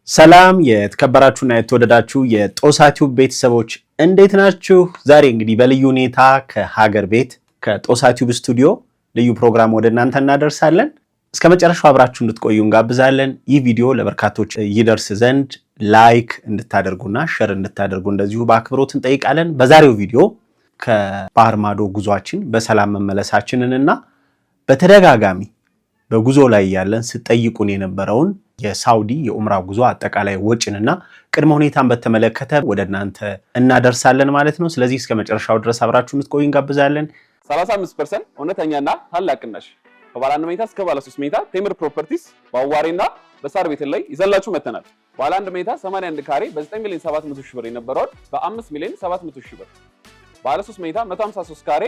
ሰላም የተከበራችሁና የተወደዳችሁ የጦሳቲው ቤተሰቦች እንዴት ናችሁ? ዛሬ እንግዲህ በልዩ ሁኔታ ከሀገር ቤት ከጦሳቲው ስቱዲዮ ልዩ ፕሮግራም ወደ እናንተ እናደርሳለን። እስከ መጨረሻው አብራችሁ እንድትቆዩ እንጋብዛለን። ይህ ቪዲዮ ለበርካቶች ይደርስ ዘንድ ላይክ እንድታደርጉና ሼር እንድታደርጉ እንደዚሁ በአክብሮት እንጠይቃለን። በዛሬው ቪዲዮ ከባህር ማዶ ጉዟችን በሰላም መመለሳችንንና በተደጋጋሚ በጉዞ ላይ ያለን ስጠይቁን የነበረውን የሳውዲ የኡምራ ጉዞ አጠቃላይ ወጪንና ቅድመ ሁኔታን በተመለከተ ወደ እናንተ እናደርሳለን ማለት ነው። ስለዚህ እስከ መጨረሻው ድረስ አብራችሁ እንድትቆዩ እንጋብዛለን። 35% እውነተኛና ታላቅ ቅናሽ ከባለ 1 መኝታ እስከ ባለ 3 መኝታ ቴምር ፕሮፐርቲስ በአዋሬና በሳር ቤት ላይ ይዘላችሁ መተናል። ባለ 1 መኝታ 81 ካሬ በ9 ሚሊዮን 700 ሺህ ብር የነበረውን በ5 ሚሊዮን 700 ሺህ ብር፣ ባለ 3 መኝታ 153 ካሬ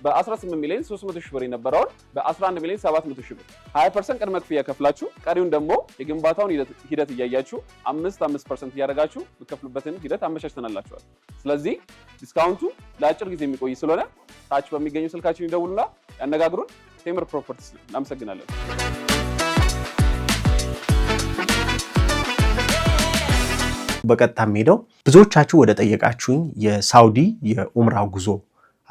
በ18 ሚሊዮን 300 ሺህ ብር የነበረውን በ11 ሚሊዮን 700 ሺህ ብር 20% ቅድመ ክፍያ ከፍላችሁ ቀሪውን ደግሞ የግንባታውን ሂደት እያያችሁ 5% እያደረጋችሁ የምትከፍሉበትን ሂደት አመቻችተናላችኋል። ስለዚህ ዲስካውንቱ ለአጭር ጊዜ የሚቆይ ስለሆነ ታች በሚገኙ ስልካችን ይደውሉና ያነጋግሩን። ቴምር ፕሮፐርቲስ ነው። እናመሰግናለን። በቀጥታ ሄደው ብዙዎቻችሁ ወደ ጠየቃችሁኝ የሳውዲ የኡምራ ጉዞ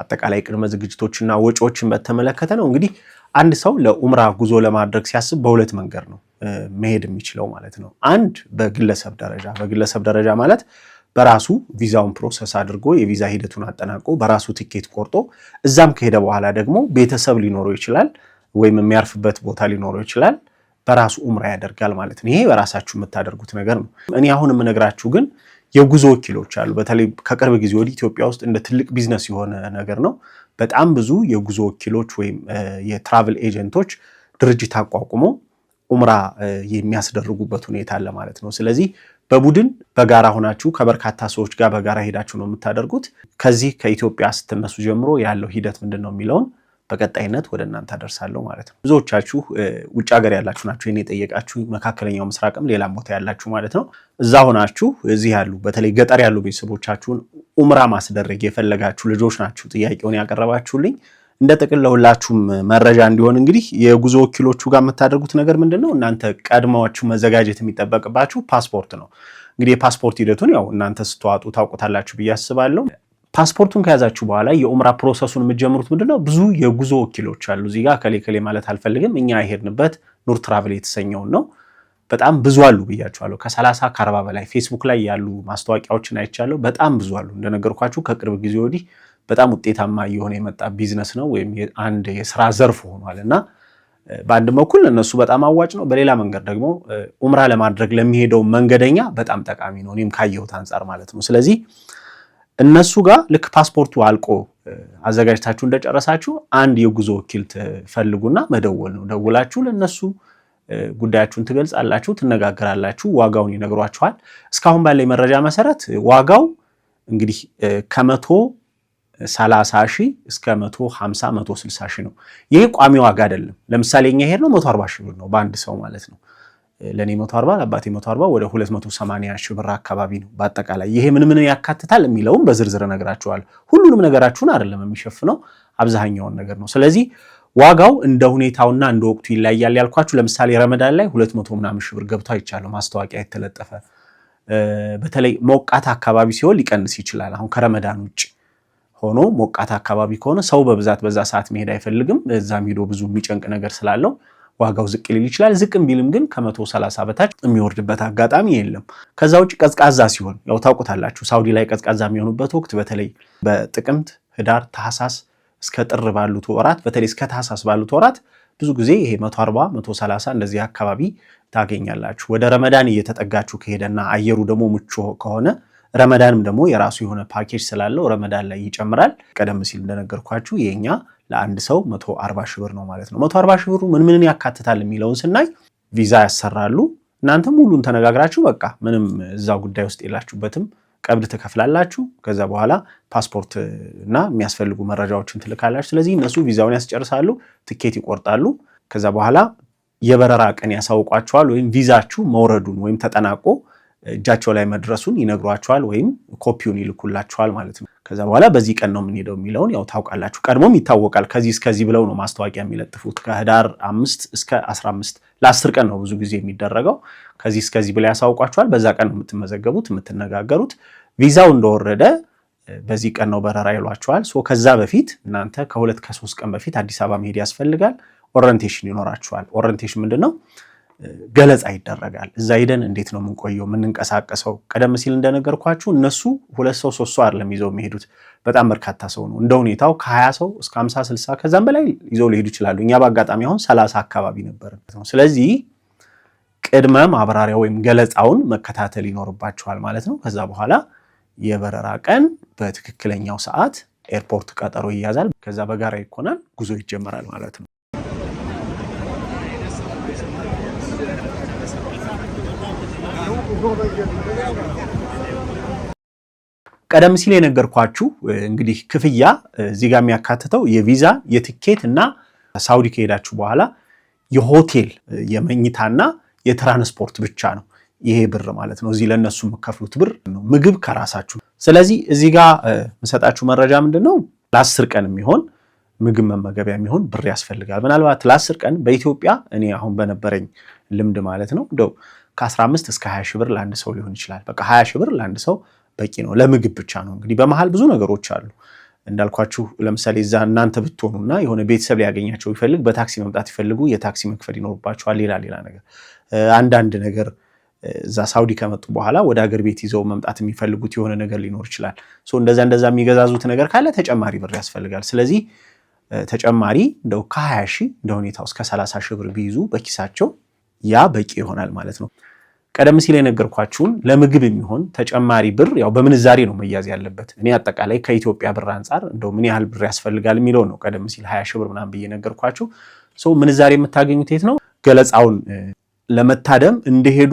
አጠቃላይ ቅድመ ዝግጅቶችና ወጪዎችን በተመለከተ ነው። እንግዲህ አንድ ሰው ለኡምራ ጉዞ ለማድረግ ሲያስብ በሁለት መንገድ ነው መሄድ የሚችለው ማለት ነው። አንድ በግለሰብ ደረጃ ማለት በራሱ ቪዛውን ፕሮሰስ አድርጎ የቪዛ ሂደቱን አጠናቆ በራሱ ቲኬት ቆርጦ እዛም ከሄደ በኋላ ደግሞ ቤተሰብ ሊኖረው ይችላል ወይም የሚያርፍበት ቦታ ሊኖረው ይችላል፣ በራሱ ኡምራ ያደርጋል ማለት ነው። ይሄ በራሳችሁ የምታደርጉት ነገር ነው። እኔ አሁን የምነግራችሁ ግን የጉዞ ወኪሎች አሉ። በተለይ ከቅርብ ጊዜ ወዲህ ኢትዮጵያ ውስጥ እንደ ትልቅ ቢዝነስ የሆነ ነገር ነው። በጣም ብዙ የጉዞ ወኪሎች ወይም የትራቭል ኤጀንቶች ድርጅት አቋቁሞ ኡምራ የሚያስደርጉበት ሁኔታ አለ ማለት ነው። ስለዚህ በቡድን በጋራ ሆናችሁ ከበርካታ ሰዎች ጋር በጋራ ሄዳችሁ ነው የምታደርጉት። ከዚህ ከኢትዮጵያ ስትነሱ ጀምሮ ያለው ሂደት ምንድን ነው የሚለውን በቀጣይነት ወደ እናንተ አደርሳለሁ ማለት ነው። ብዙዎቻችሁ ውጭ ሀገር ያላችሁ ናችሁ እኔ ጠየቃችሁ፣ መካከለኛው ምስራቅም ሌላም ቦታ ያላችሁ ማለት ነው። እዛ ሆናችሁ እዚህ ያሉ በተለይ ገጠር ያሉ ቤተሰቦቻችሁን ኡምራ ማስደረግ የፈለጋችሁ ልጆች ናችሁ ጥያቄውን ያቀረባችሁልኝ። እንደ ጥቅል ለሁላችሁም መረጃ እንዲሆን እንግዲህ የጉዞ ወኪሎቹ ጋር የምታደርጉት ነገር ምንድነው? እናንተ ቀድማችሁ መዘጋጀት የሚጠበቅባችሁ ፓስፖርት ነው። እንግዲህ የፓስፖርት ሂደቱን ያው እናንተ ስትዋጡ ታውቁታላችሁ ብዬ አስባለሁ። ፓስፖርቱን ከያዛችሁ በኋላ የኡምራ ፕሮሰሱን የምትጀምሩት ምንድነው? ብዙ የጉዞ ወኪሎች አሉ። እዚህ ጋር ከሌ ማለት አልፈልግም። እኛ የሄድንበት ኑር ትራቭል የተሰኘውን ነው። በጣም ብዙ አሉ ብያችኋለሁ። ከ30 ከ40 በላይ ፌስቡክ ላይ ያሉ ማስታወቂያዎችን አይቻለሁ። በጣም ብዙ አሉ። እንደነገርኳችሁ ከቅርብ ጊዜ ወዲህ በጣም ውጤታማ እየሆነ የመጣ ቢዝነስ ነው ወይም አንድ የስራ ዘርፍ ሆኗልና በአንድ በኩል እነሱ በጣም አዋጭ ነው፣ በሌላ መንገድ ደግሞ ኡምራ ለማድረግ ለሚሄደው መንገደኛ በጣም ጠቃሚ ነው፣ እኔም ካየሁት አንጻር ማለት ነው። ስለዚህ እነሱ ጋር ልክ ፓስፖርቱ አልቆ አዘጋጅታችሁ እንደጨረሳችሁ አንድ የጉዞ ወኪል ትፈልጉና መደወል ነው። ደውላችሁ ለነሱ ጉዳያችሁን ትገልጻላችሁ፣ ትነጋገራላችሁ፣ ዋጋውን ይነግሯችኋል። እስካሁን ባለኝ መረጃ መሰረት ዋጋው እንግዲህ ከ130 ሺህ እስከ 150 160 ሺህ ነው። ይሄ ቋሚ ዋጋ አይደለም። ለምሳሌ እኛ ሄድ ነው 140 ሺህ ብር ነው በአንድ ሰው ማለት ነው። ለኔ 140 ለአባቴ 140 ወደ 280 ሺህ ብር አካባቢ ነው በአጠቃላይ። ይሄ ምን ያካትታል የሚለውን በዝርዝር እነግራችኋለሁ። ሁሉንም ነገራችሁን አይደለም የሚሸፍነው፣ አብዛኛውን ነገር ነው። ስለዚህ ዋጋው እንደ ሁኔታውና እንደ ወቅቱ ይለያያል ያልኳችሁ። ለምሳሌ ረመዳን ላይ 200 ምናምን ሺህ ብር ገብቶ አይቻለሁ፣ ማስታወቂያ የተለጠፈ። በተለይ ሞቃት አካባቢ ሲሆን ሊቀንስ ይችላል። አሁን ከረመዳን ውጭ ሆኖ ሞቃት አካባቢ ከሆነ ሰው በብዛት በዛ ሰዓት መሄድ አይፈልግም። እዛም ሄዶ ብዙ የሚጨንቅ ነገር ስላለው ዋጋው ዝቅ ሊል ይችላል። ዝቅም ቢልም ግን ከ130 በታች የሚወርድበት አጋጣሚ የለም። ከዛ ውጭ ቀዝቃዛ ሲሆን ያው ታውቁታላችሁ፣ ሳውዲ ላይ ቀዝቃዛ የሚሆኑበት ወቅት በተለይ በጥቅምት፣ ህዳር፣ ታህሳስ እስከ ጥር ባሉት ወራት፣ በተለይ እስከ ታህሳስ ባሉት ወራት ብዙ ጊዜ ይሄ 140 130 እንደዚህ አካባቢ ታገኛላችሁ። ወደ ረመዳን እየተጠጋችሁ ከሄደና አየሩ ደግሞ ምቹ ከሆነ ረመዳንም ደግሞ የራሱ የሆነ ፓኬጅ ስላለው ረመዳን ላይ ይጨምራል። ቀደም ሲል እንደነገርኳችሁ የኛ ለአንድ ሰው 140 ሺህ ብር ነው ማለት ነው። 140 ሺህ ብሩ ምን ያካትታል የሚለውን ስናይ ቪዛ ያሰራሉ። እናንተ ሙሉን ተነጋግራችሁ በቃ ምንም እዛ ጉዳይ ውስጥ የላችሁበትም። ቀብድ ትከፍላላችሁ። ከዛ በኋላ ፓስፖርት እና የሚያስፈልጉ መረጃዎችን ትልካላችሁ። ስለዚህ እነሱ ቪዛውን ያስጨርሳሉ፣ ትኬት ይቆርጣሉ። ከዛ በኋላ የበረራ ቀን ያሳውቋችኋል ወይም ቪዛችሁ መውረዱን ወይም ተጠናቆ እጃቸው ላይ መድረሱን ይነግሯቸዋል ወይም ኮፒውን ይልኩላቸዋል ማለት ነው። ከዛ በኋላ በዚህ ቀን ነው የምንሄደው የሚለውን ያው ታውቃላችሁ። ቀድሞም ይታወቃል። ከዚህ እስከዚህ ብለው ነው ማስታወቂያ የሚለጥፉት። ከህዳር 5 እስከ 15 ለ10 ቀን ነው ብዙ ጊዜ የሚደረገው። ከዚህ እስከዚህ ብለው ያሳውቋቸዋል። በዛ ቀን ነው የምትመዘገቡት፣ የምትነጋገሩት። ቪዛው እንደወረደ በዚህ ቀን ነው በረራ ይሏቸዋል። ከዛ በፊት እናንተ ከ2 ከ3 ቀን በፊት አዲስ አበባ መሄድ ያስፈልጋል። ኦሪንቴሽን ይኖራቸዋል። ኦሪንቴሽን ምንድነው? ገለጻ ይደረጋል። እዛ ሄደን እንዴት ነው የምንቆየው የምንንቀሳቀሰው። ቀደም ሲል እንደነገርኳችሁ እነሱ 2 ሰው 3 ሰው አይደለም ይዘው የሚሄዱት፣ በጣም በርካታ ሰው ነው። እንደ ሁኔታው ከ20 ሰው እስከ 50 60 ከዛም በላይ ይዘው ሊሄዱ ይችላሉ። እኛ በአጋጣሚ አሁን 30 አካባቢ ነበር። ስለዚህ ቅድመ ማብራሪያ ወይም ገለጻውን መከታተል ይኖርባቸዋል ማለት ነው። ከዛ በኋላ የበረራ ቀን በትክክለኛው ሰዓት ኤርፖርት ቀጠሮ ይያዛል። ከዛ በጋራ ይኮናል፣ ጉዞ ይጀመራል ማለት ነው። ቀደም ሲል የነገርኳችሁ እንግዲህ ክፍያ እዚህ ጋር የሚያካትተው የቪዛ የትኬት እና ሳውዲ ከሄዳችሁ በኋላ የሆቴል የመኝታና የትራንስፖርት ብቻ ነው ይሄ ብር ማለት ነው። እዚህ ለነሱ የምከፍሉት ብር ነው፣ ምግብ ከራሳችሁ። ስለዚህ እዚህ ጋር የምሰጣችሁ መረጃ ምንድነው? ለ10 ቀን የሚሆን ምግብ መመገቢያ የሚሆን ብር ያስፈልጋል። ምናልባት ለ10 ቀን በኢትዮጵያ እኔ አሁን በነበረኝ ልምድ ማለት ነው እንደው ከ15 እስከ 20 ሺህ ብር ለአንድ ሰው ሊሆን ይችላል። በቃ 20 ሺህ ብር ለአንድ ሰው በቂ ነው፣ ለምግብ ብቻ ነው። እንግዲህ በመሃል ብዙ ነገሮች አሉ እንዳልኳችሁ። ለምሳሌ እዛ እናንተ ብትሆኑና የሆነ ቤተሰብ ሊያገኛቸው ይፈልግ በታክሲ መምጣት ይፈልጉ፣ የታክሲ መክፈል ይኖርባቸዋል። ሌላ ነገር አንዳንድ ነገር እዛ ሳውዲ ከመጡ በኋላ ወደ ሀገር ቤት ይዘው መምጣት የሚፈልጉት የሆነ ነገር ሊኖር ይችላል። እንደዛ የሚገዛዙት ነገር ካለ ተጨማሪ ብር ያስፈልጋል። ስለዚህ ተጨማሪ እንደው ከ20 ሺህ እንደ ሁኔታው እስከ 30 ሺህ ብር ቢይዙ በኪሳቸው ያ በቂ ይሆናል ማለት ነው። ቀደም ሲል የነገርኳችሁን ለምግብ የሚሆን ተጨማሪ ብር ያው በምንዛሬ ነው መያዝ ያለበት። እኔ አጠቃላይ ከኢትዮጵያ ብር አንጻር እንደው ምን ያህል ብር ያስፈልጋል የሚለው ነው ቀደም ሲል 20 ሺህ ብር ምናምን ብዬ ነገርኳችሁ። ምንዛሬ የምታገኙት የት ነው? ገለጻውን ለመታደም እንደሄዱ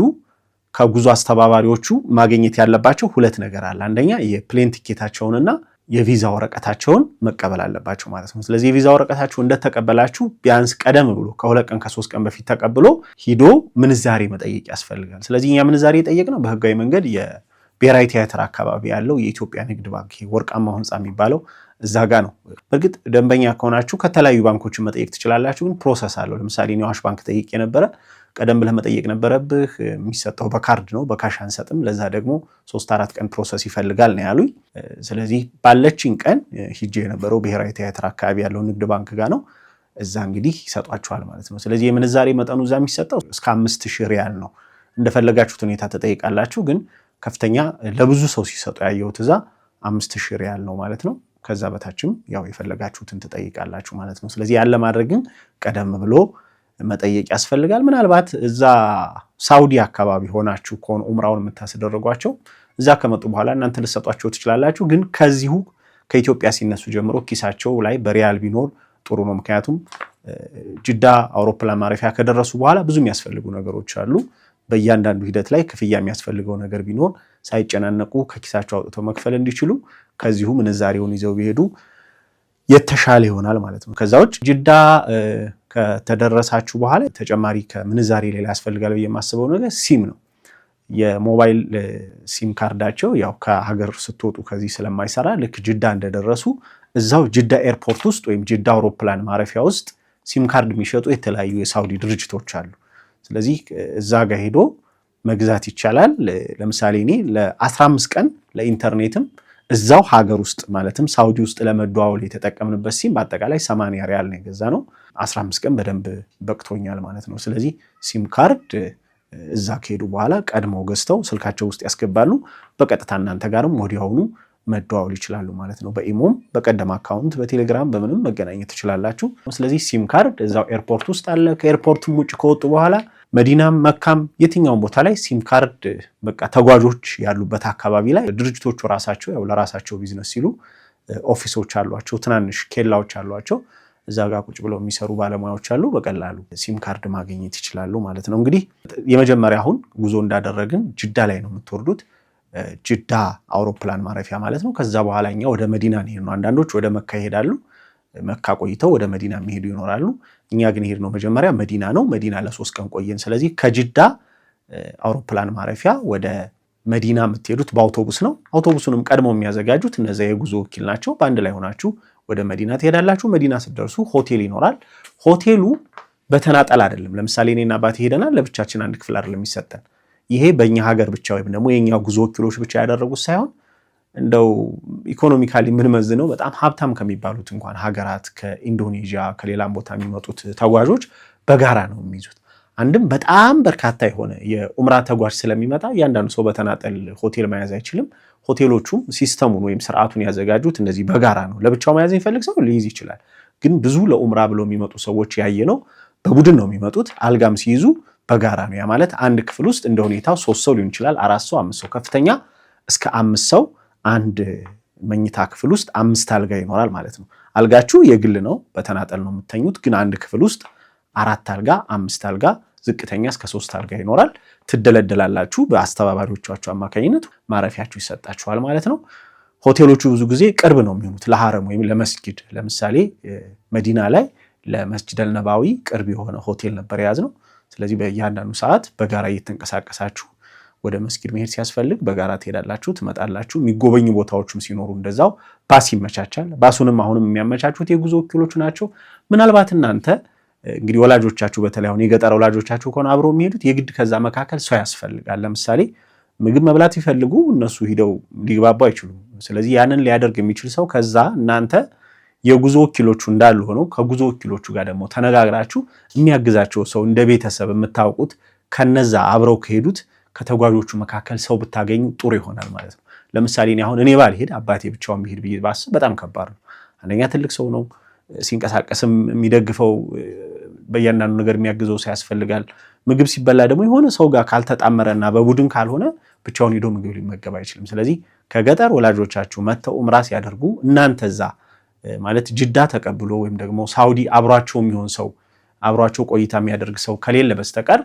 ከጉዞ አስተባባሪዎቹ ማግኘት ያለባቸው 2 ነገር አለ። አንደኛ የፕሌን ቲኬታቸውንና የቪዛ ወረቀታቸውን መቀበል አለባቸው ማለት ነው። ስለዚህ የቪዛ ወረቀታቸው እንደተቀበላችሁ ቢያንስ ቀደም ብሎ ከ2 ቀን ከ3 ቀን በፊት ተቀብሎ ሂዶ ምንዛሬ መጠየቅ ያስፈልጋል። ስለዚህ እኛ ምንዛሬ የጠየቅነው በህጋዊ መንገድ የብሔራዊ ቲያትር አካባቢ ያለው የኢትዮጵያ ንግድ ባንክ ወርቃማው ህንፃ የሚባለው እዛ ጋ ነው። በእርግጥ ደንበኛ ከሆናችሁ ከተለያዩ ባንኮችን መጠየቅ ትችላላችሁ፣ ግን ፕሮሰስ አለው። ለምሳሌ እኔ አዋሽ ባንክ ጠይቄ ነበረ። ቀደም ብለህ መጠየቅ ነበረብህ። የሚሰጠው በካርድ ነው፣ በካሽ አንሰጥም። ለዛ ደግሞ 3-4 ቀን ፕሮሰስ ይፈልጋል ነው ያሉኝ። ስለዚህ ባለችኝ ቀን ሂጄ የነበረው ብሔራዊ ቲያትር አካባቢ ያለው ንግድ ባንክ ጋር ነው። እዛ እንግዲህ ይሰጧችኋል ማለት ነው። ስለዚህ የምንዛሬ መጠኑ እዛ የሚሰጠው እስከ 5000 ሪያል ነው። እንደፈለጋችሁት ሁኔታ ተጠይቃላችሁ፣ ግን ከፍተኛ ለብዙ ሰው ሲሰጡ ያየሁት እዛ 5000 ሪያል ነው ማለት ነው። ከዛ በታችም ያው የፈለጋችሁትን ትጠይቃላችሁ ማለት ነው። ስለዚህ ያለ ማድረግ ግን ቀደም ብሎ መጠየቅ ያስፈልጋል። ምናልባት እዛ ሳውዲ አካባቢ ሆናችሁ ከሆነ ኡምራውን የምታስደርጓቸው እዛ ከመጡ በኋላ እናንተ ልትሰጧቸው ትችላላችሁ። ግን ከዚሁ ከኢትዮጵያ ሲነሱ ጀምሮ ኪሳቸው ላይ በሪያል ቢኖር ጥሩ ነው። ምክንያቱም ጅዳ አውሮፕላን ማረፊያ ከደረሱ በኋላ ብዙ የሚያስፈልጉ ነገሮች አሉ። በእያንዳንዱ ሂደት ላይ ክፍያ የሚያስፈልገው ነገር ቢኖር ሳይጨናነቁ ከኪሳቸው አውጥተው መክፈል እንዲችሉ ከዚሁ ምንዛሬውን ይዘው ቢሄዱ የተሻለ ይሆናል ማለት ነው። ከዛ ውጭ ጅዳ ከተደረሳችሁ በኋላ ተጨማሪ ከምንዛሬ ሌላ ያስፈልጋል ብዬ የማስበው ነገር ሲም ነው። የሞባይል ሲም ካርዳቸው ያው ከሀገር ስትወጡ ከዚህ ስለማይሰራ ልክ ጅዳ እንደደረሱ እዛው ጅዳ ኤርፖርት ውስጥ ወይም ጅዳ አውሮፕላን ማረፊያ ውስጥ ሲም ካርድ የሚሸጡ የተለያዩ የሳውዲ ድርጅቶች አሉ። ስለዚህ እዛ ጋር ሄዶ መግዛት ይቻላል። ለምሳሌ እኔ ለ15 ቀን ለኢንተርኔትም እዛው ሀገር ውስጥ ማለትም ሳውዲ ውስጥ ለመደዋወል የተጠቀምንበት ሲም በአጠቃላይ 80 ሪያል ነው የገዛ ነው። 15 ቀን በደንብ በቅቶኛል ማለት ነው። ስለዚህ ሲም ካርድ እዛ ከሄዱ በኋላ ቀድመው ገዝተው ስልካቸው ውስጥ ያስገባሉ። በቀጥታ እናንተ ጋርም ወዲያውኑ መደዋወል ይችላሉ ማለት ነው። በኢሞም በቀደም አካውንት በቴሌግራም በምንም መገናኘት ትችላላችሁ። ስለዚህ ሲም ካርድ እዛው ኤርፖርት ውስጥ አለ። ከኤርፖርትም ውጭ ከወጡ በኋላ መዲናም መካም የትኛውም ቦታ ላይ ሲም ካርድ በቃ ተጓዦች ያሉበት አካባቢ ላይ ድርጅቶቹ ራሳቸው ያው ለራሳቸው ቢዝነስ ሲሉ ኦፊሶች አሏቸው፣ ትናንሽ ኬላዎች አሏቸው። እዛ ጋር ቁጭ ብለው የሚሰሩ ባለሙያዎች አሉ። በቀላሉ ሲም ካርድ ማግኘት ይችላሉ ማለት ነው። እንግዲህ የመጀመሪያ አሁን ጉዞ እንዳደረግን ጅዳ ላይ ነው የምትወርዱት፣ ጅዳ አውሮፕላን ማረፊያ ማለት ነው። ከዛ በኋላ እኛ ወደ መዲና እንሄድ ነው። አንዳንዶች ወደ መካ ይሄዳሉ፣ መካ ቆይተው ወደ መዲና የሚሄዱ ይኖራሉ። እኛ ግን ሄድ ነው መጀመሪያ መዲና ነው። መዲና ለ3 ቀን ቆየን። ስለዚህ ከጅዳ አውሮፕላን ማረፊያ ወደ መዲና የምትሄዱት በአውቶቡስ ነው። አውቶቡሱንም ቀድመው የሚያዘጋጁት እነዚያ የጉዞ ወኪል ናቸው። በአንድ ላይ ሆናችሁ ወደ መዲና ትሄዳላችሁ። መዲና ስትደርሱ ሆቴል ይኖራል። ሆቴሉ በተናጠል አይደለም። ለምሳሌ እኔና አባቴ ሄደናል፣ ለብቻችን አንድ ክፍል አይደለም የሚሰጠን። ይሄ በእኛ ሀገር ብቻ ወይም ደግሞ የኛ ጉዞ ወኪሎች ብቻ ያደረጉት ሳይሆን እንደው ኢኮኖሚካሊ የምንመዝነው በጣም ሀብታም ከሚባሉት እንኳን ሀገራት ከኢንዶኔዥያ ከሌላም ቦታ የሚመጡት ተጓዦች በጋራ ነው የሚይዙት። አንድም በጣም በርካታ የሆነ የኡምራ ተጓዥ ስለሚመጣ እያንዳንዱ ሰው በተናጠል ሆቴል መያዝ አይችልም። ሆቴሎቹም ሲስተሙን ወይም ስርዓቱን ያዘጋጁት እንደዚህ በጋራ ነው። ለብቻው መያዝ የሚፈልግ ሰው ሊይዝ ይችላል። ግን ብዙ ለኡምራ ብለው የሚመጡ ሰዎች ያየ ነው በቡድን ነው የሚመጡት። አልጋም ሲይዙ በጋራ ነው። ያ ማለት አንድ ክፍል ውስጥ እንደ ሁኔታው 3 ሰው ሊሆን ይችላል፣ 4 ሰው፣ 5 ሰው፣ ከፍተኛ እስከ 5 ሰው አንድ መኝታ ክፍል ውስጥ 5 አልጋ ይኖራል ማለት ነው። አልጋችሁ የግል ነው፣ በተናጠል ነው የምትተኙት። ግን አንድ ክፍል ውስጥ 4 አልጋ፣ 5 አልጋ፣ ዝቅተኛ እስከ 3 አልጋ ይኖራል። ትደለደላላችሁ። በአስተባባሪዎቻችሁ አማካኝነት ማረፊያችሁ ይሰጣችኋል ማለት ነው። ሆቴሎቹ ብዙ ጊዜ ቅርብ ነው የሚሆኑት ለሐረም ወይም ለመስጊድ። ለምሳሌ መዲና ላይ ለመስጂድ አልነባዊ ቅርብ የሆነ ሆቴል ነበር የያዝነው። ስለዚህ በእያንዳንዱ ሰዓት በጋራ እየተንቀሳቀሳችሁ ወደ መስጊድ መሄድ ሲያስፈልግ በጋራ ትሄዳላችሁ፣ ትመጣላችሁ። የሚጎበኙ ቦታዎችም ሲኖሩ እንደዛው ባስ ይመቻቻል። ባሱንም አሁንም የሚያመቻቹት የጉዞ ወኪሎቹ ናቸው። ምናልባት እናንተ እንግዲህ ወላጆቻችሁ በተለይ አሁን የገጠር ወላጆቻችሁ ከሆነ አብረው የሚሄዱት የግድ ከዛ መካከል ሰው ያስፈልጋል። ለምሳሌ ምግብ መብላት ሲፈልጉ እነሱ ሂደው ሊግባቡ አይችሉም። ስለዚህ ያንን ሊያደርግ የሚችል ሰው ከዛ እናንተ የጉዞ ወኪሎቹ እንዳሉ ሆነው ከጉዞ ወኪሎቹ ጋር ደግሞ ተነጋግራችሁ የሚያግዛቸው ሰው እንደ ቤተሰብ የምታውቁት ከነዛ አብረው ከሄዱት ከተጓዦቹ መካከል ሰው ብታገኙ ጥሩ ይሆናል ማለት ነው። ለምሳሌ እኔ ባልሄድ አባቴ ብቻውን ቢሄድ ብዬ ባስብ በጣም ከባድ ነው። አንደኛ ትልቅ ሰው ነው፣ ሲንቀሳቀስም የሚደግፈው በእያንዳንዱ ነገር የሚያግዘው ሰው ያስፈልጋል። ምግብ ሲበላ ደግሞ የሆነ ሰው ጋር ካልተጣመረና በቡድን ካልሆነ ብቻውን ሄዶ ምግብ ሊመገብ አይችልም። ስለዚህ ከገጠር ወላጆቻችሁ መጥተው ኡምራ ሲያደርጉ እናንተ እዛ ማለት ጅዳ ተቀብሎ ወይም ደግሞ ሳውዲ አብሯቸው የሚሆን ሰው አብሯቸው ቆይታ የሚያደርግ ሰው ከሌለ በስተቀር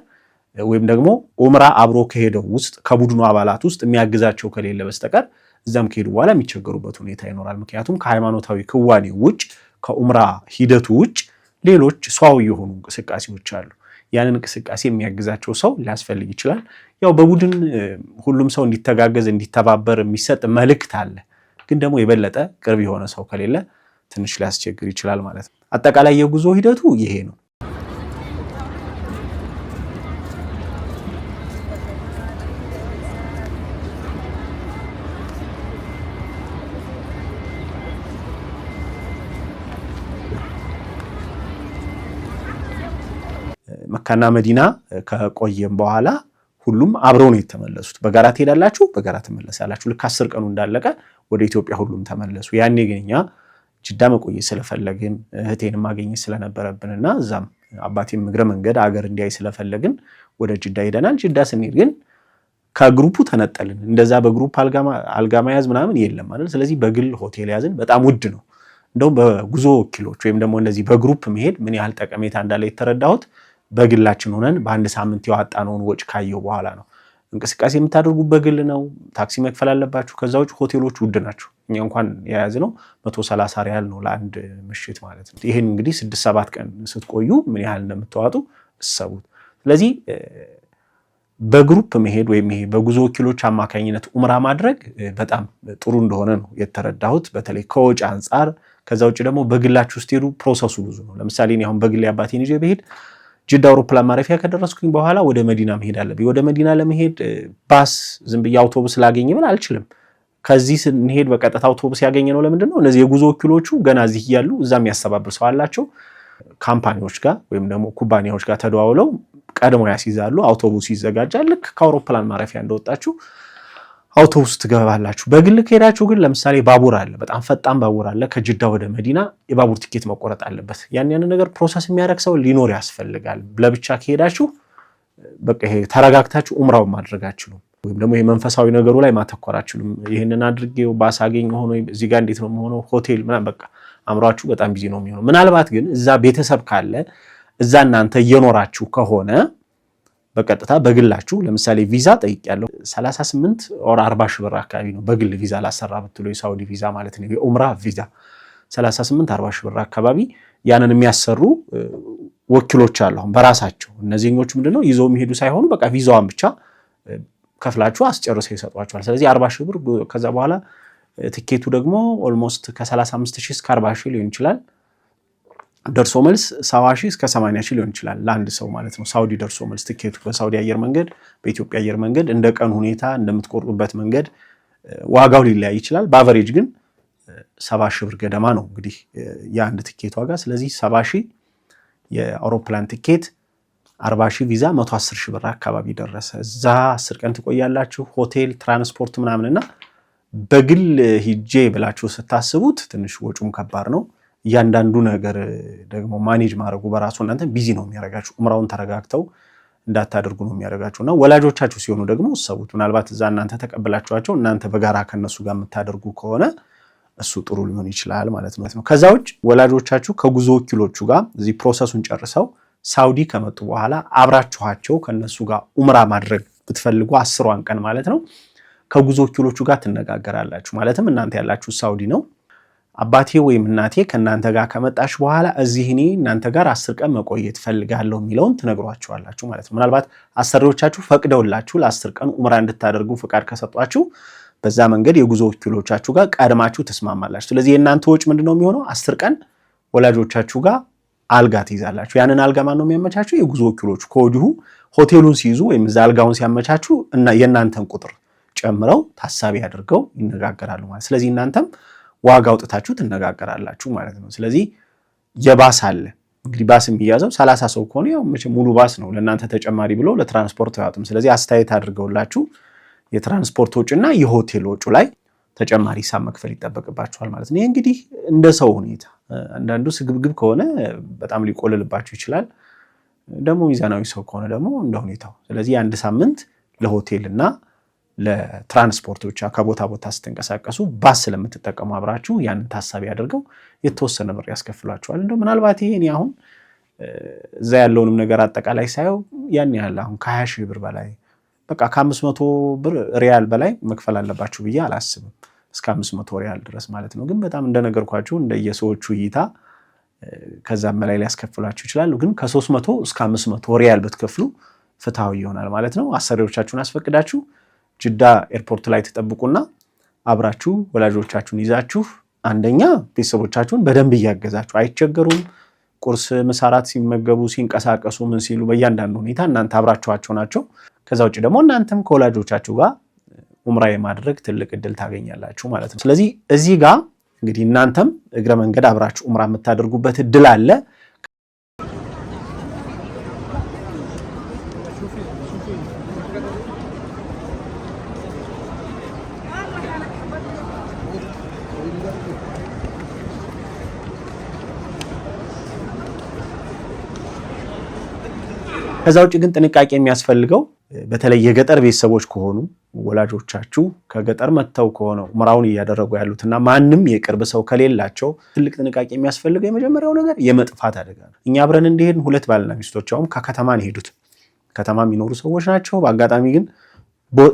ወይም ደግሞ ኡምራ አብሮ ከሄደው ውስጥ ከቡድኑ አባላት ውስጥ የሚያግዛቸው ከሌለ በስተቀር እዛም ከሄዱ በኋላ የሚቸገሩበት ሁኔታ ይኖራል። ምክንያቱም ከሃይማኖታዊ ክዋኔ ውጭ ከኡምራ ሂደቱ ውጭ ሌሎች ሰዋዊ የሆኑ እንቅስቃሴዎች አሉ። ያንን እንቅስቃሴ የሚያግዛቸው ሰው ሊያስፈልግ ይችላል። ያው በቡድን ሁሉም ሰው እንዲተጋገዝ እንዲተባበር የሚሰጥ መልእክት አለ። ግን ደግሞ የበለጠ ቅርብ የሆነ ሰው ከሌለ ትንሽ ሊያስቸግር ይችላል ማለት ነው። አጠቃላይ የጉዞ ሂደቱ ይሄ ነው። መካና መዲና ከቆየም በኋላ ሁሉም አብረው ነው የተመለሱት። በጋራ ትሄዳላችሁ፣ በጋራ ትመለሳላችሁ። ልክ 10 ቀኑ እንዳለቀ ወደ ኢትዮጵያ ሁሉም ተመለሱ። ያኔ ግን እኛ ጅዳ መቆየት ስለፈለግን እህቴን ማግኘት ስለነበረብንና እዛም አባቴም እግረ መንገድ አገር እንዲያይ ስለፈለግን ወደ ጅዳ ሄደናል። ጅዳ ስንሄድ ግን ከግሩፑ ተነጠልን። እንደዛ በግሩፕ አልጋ መያዝ ምናምን የለም ማለት። ስለዚህ በግል ሆቴል ያዝን። በጣም ውድ ነው። እንደውም በጉዞ ወኪሎች ወይም ደግሞ እንደዚህ በግሩፕ መሄድ ምን ያህል ጠቀሜታ እንዳለ የተረዳሁት በግላችን ሆነን በአንድ ሳምንት ያወጣነውን ወጪ ካየው በኋላ ነው። እንቅስቃሴ የምታደርጉት በግል ነው። ታክሲ መክፈል አለባችሁ። ከዛ ውጭ ሆቴሎች ውድ ናቸው። እኛ እንኳን የያዝነው 130 ሪያል ነው ለአንድ ምሽት ማለት ነው። ይሄን እንግዲህ 6-7 ቀን ስትቆዩ ምን ያህል እንደምትዋጡ እሰቡት። ስለዚህ በግሩፕ መሄድ ወይም ይሄ በጉዞ ወኪሎች አማካኝነት ኡምራ ማድረግ በጣም ጥሩ እንደሆነ ነው የተረዳሁት፣ በተለይ ከወጪ አንጻር። ከዛ ውጭ ደግሞ በግላችሁ ስትሄዱ ፕሮሰሱ ብዙ ነው። ለምሳሌ እኔ አሁን በግል አባቴን ይዤ ብሄድ ጅዳ አውሮፕላን ማረፊያ ከደረስኩኝ በኋላ ወደ መዲና መሄድ አለብኝ። ወደ መዲና ለመሄድ ባስ ዝም ብዬ አውቶቡስ ላገኝ ብል አልችልም። ከዚህ ስንሄድ በቀጥታ አውቶቡስ ያገኘ ነው። ለምንድን ነው? እነዚህ የጉዞ ወኪሎቹ ገና እዚህ እያሉ እዛ የሚያስተባብር ሰው አላቸው። ካምፓኒዎች ጋር ወይም ደግሞ ኩባንያዎች ጋር ተደዋውለው ቀድሞ ያስይዛሉ። አውቶቡስ ይዘጋጃል። ልክ ከአውሮፕላን ማረፊያ እንደወጣችሁ አውቶቡስ ትገባላችሁ። በግል ከሄዳችሁ ግን ለምሳሌ ባቡር አለ፣ በጣም ፈጣን ባቡር አለ። ከጅዳ ወደ መዲና የባቡር ቲኬት መቆረጥ አለበት። ያን ነገር ፕሮሰስ የሚያደርግ ሰው ሊኖር ያስፈልጋል። ለብቻ ከሄዳችሁ በቃ ይሄ ተረጋግታችሁ ኡምራውን ማድረግ አትችሉም፣ ወይም ደግሞ የመንፈሳዊ ነገሩ ላይ ማተኮር አትችሉም። ይሄንን አድርጌው ባሳገኝ ሆኖ እዚህ ጋር እንዴት ነው የምሆነው ሆቴል ምናምን በቃ አምሯችሁ በጣም ቢዚ ነው የሚሆነው። ምናልባት ግን እዛ ቤተሰብ ካለ እዛ እናንተ እየኖራችሁ ከሆነ በቀጥታ በግላችሁ ለምሳሌ ቪዛ ጠይቄያለሁ 38 or 40 ሺህ ብር አካባቢ ነው በግል ቪዛ ላሰራ ብትሉ የሳውዲ ቪዛ ማለት ነው የኡምራ ቪዛ 38-40 ሺህ ብር አካባቢ ያንን የሚያሰሩ ወኪሎች አሉ በራሳቸው። እነዚህኞቹ ምንድነው ይዘው የሚሄዱ ሳይሆኑ በቃ ቪዛዋን ብቻ ከፍላችሁ አስጨርሰው ይሰጧችኋል። ስለዚህ 40,000 ብር ከዛ በኋላ ትኬቱ ደግሞ ኦልሞስት ከ35,000 እስከ 40,000 ሊሆን ይችላል። ደርሶ መልስ 70,000 እስከ 80,000 ሊሆን ይችላል ለአንድ ሰው ማለት ነው። ሳውዲ ደርሶ መልስ ትኬቱ በሳውዲ አየር መንገድ፣ በኢትዮጵያ አየር መንገድ እንደ ቀን ሁኔታ እንደምትቆርጡበት መንገድ ዋጋው ሊለያይ ይችላል። በአቨሬጅ ግን 70,000 ብር ገደማ ነው እንግዲህ የአንድ ትኬት ዋጋ። ስለዚህ 70,000 የአውሮፕላን ትኬት 40,000 ቪዛ 110,000 ብር አካባቢ ደረሰ። እዛ 10 ቀን ትቆያላችሁ። ሆቴል፣ ትራንስፖርት ምናምንና በግል ሂጄ ብላችሁ ስታስቡት ትንሽ ወጪም ከባድ ነው። እያንዳንዱ ነገር ደግሞ ማኔጅ ማድረጉ በራሱ እናንተ ቢዚ ነው የሚያደርጋችሁ። ዑምራውን ተረጋግተው እንዳታደርጉ ነው የሚያደርጋችሁና ወላጆቻችሁ ሲሆኑ ደግሞ ሰቡት። ምናልባት እዛ እናንተ ተቀበላችኋቸው እናንተ በጋራ ከነሱ ጋር የምታደርጉ ከሆነ እሱ ጥሩ ሊሆን ይችላል ማለት ነው። ከዛ ውጭ ወላጆቻችሁ ከጉዞ ወኪሎቹ ጋር እዚህ ፕሮሰሱን ጨርሰው ሳውዲ ከመጡ በኋላ አብራችኋቸው ከነሱ ጋር ዑምራ ማድረግ ብትፈልጉ 10ዋን ቀን ማለት ነው ከጉዞ ወኪሎቹ ጋር ትነጋገራላችሁ። ማለትም እናንተ ያላችሁ ሳውዲ ነው። አባቴ ወይም እናቴ ከእናንተ ጋር ከመጣሽ በኋላ እዚህ እኔ እናንተ ጋር 10 ቀን መቆየት ፈልጋለሁ የሚለውን ትነግሯቸዋላችሁ ማለት ነው። ምናልባት አሰሪዎቻችሁ ፈቅደውላችሁ ለ10 ቀን ዑምራ እንድታደርጉ ፍቃድ ከሰጧችሁ በዛ መንገድ የጉዞ ወኪሎቻችሁ ጋር ቀድማችሁ ተስማማላችሁ። ስለዚህ የእናንተ ወጪ ምንድነው የሚሆነው? 10 ቀን ወላጆቻችሁ ጋር አልጋ ትይዛላችሁ። ያንን አልጋ ማን ነው የሚያመቻችሁ? የጉዞ ወኪሎቹ ከወዲሁ ሆቴሉን ሲይዙ ወይም እዛ አልጋውን ሲያመቻቹ እና የእናንተን ቁጥር ጨምረው ታሳቢ አድርገው ይነጋገራሉ ማለት። ስለዚህ እናንተም ዋጋ አውጥታችሁ ትነጋገራላችሁ ማለት ነው። ስለዚህ የባስ አለ እንግዲህ ባስ የሚያዘው 30 ሰው ከሆነ ያው ሙሉ ባስ ነው ለእናንተ ተጨማሪ ብሎ ለትራንስፖርት ያወጡም። ስለዚህ አስተያየት አድርገውላችሁ የትራንስፖርት ወጪና የሆቴል ወጪ ላይ ተጨማሪ ሂሳብ መክፈል ይጠበቅባችኋል ማለት ነው። ይሄ እንግዲህ እንደ ሰው ሁኔታ አንዳንዱ ስግብግብ ከሆነ በጣም ሊቆልልባችሁ ይችላል። ደግሞ ሚዛናዊ ሰው ከሆነ ደግሞ እንደ ሁኔታው። ስለዚህ አንድ ሳምንት ለሆቴልና ለትራንስፖርት ብቻ ከቦታ ቦታ ስትንቀሳቀሱ ባስ ስለምትጠቀሙ አብራችሁ ያንን ታሳቢ አድርገው የተወሰነ ብር ያስከፍሏችኋል። እንደው ምናልባት ይሄ አሁን እዛ ያለውንም ነገር አጠቃላይ ሳየው ያን ያህል አሁን ከ20,000 ብር በላይ በቃ ከ500 ብር ሪያል በላይ መክፈል አለባችሁ ብዬ አላስብም። እስከ 500 ሪያል ድረስ ማለት ነው። ግን በጣም እንደነገርኳችሁ እንደየሰዎቹ እይታ ከዛም በላይ ሊያስከፍሏችሁ ይችላሉ። ግን ከ300 እስከ 500 ሪያል ብትከፍሉ ፍትሃዊ ይሆናል ማለት ነው። አሰሪዎቻችሁን አስፈቅዳችሁ ጅዳ ኤርፖርት ላይ ተጠብቁና አብራችሁ ወላጆቻችሁን ይዛችሁ አንደኛ ቤተሰቦቻችሁን በደንብ እያገዛችሁ አይቸገሩም። ቁርስ ምሳራት ሲመገቡ ሲንቀሳቀሱ ምን ሲሉ በእያንዳንዱ ሁኔታ እናንተ አብራችኋቸው ናቸው። ከዛ ውጭ ደግሞ እናንተም ከወላጆቻችሁ ጋር ዑምራ የማድረግ ትልቅ እድል ታገኛላችሁ ማለት ነው። ስለዚህ እዚህ ጋር እንግዲህ እናንተም እግረ መንገድ አብራችሁ ዑምራ የምታደርጉበት እድል አለ። ከዛ ውጭ ግን ጥንቃቄ የሚያስፈልገው በተለይ የገጠር ቤተሰቦች ከሆኑ ወላጆቻችሁ ከገጠር መጥተው ከሆነ ዑምራውን እያደረጉ ያሉትና ማንም የቅርብ ሰው ከሌላቸው ትልቅ ጥንቃቄ የሚያስፈልገው የመጀመሪያው ነገር የመጥፋት አደጋ ነው። እኛ አብረን እንደሄድን 2 ባልና ሚስቶቻውም ከከተማ ነው ሄዱት። ከተማ የሚኖሩ ሰዎች ናቸው። በአጋጣሚ ግን